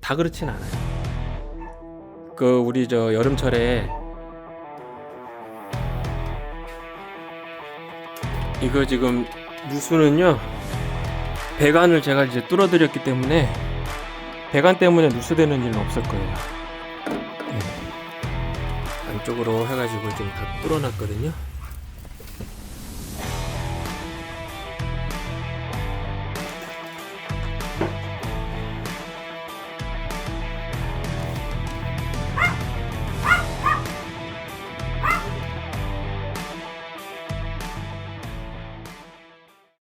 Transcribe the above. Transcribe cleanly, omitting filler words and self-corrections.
다 그렇진 않아요. 그 우리 저 여름철에 이거 지금 누수는요, 배관을 제가 이제 뚫어드렸기 때문에 배관 때문에 누수되는 일은 없을 거예요. 네. 안쪽으로 해가지고 지금 다 뚫어놨거든요.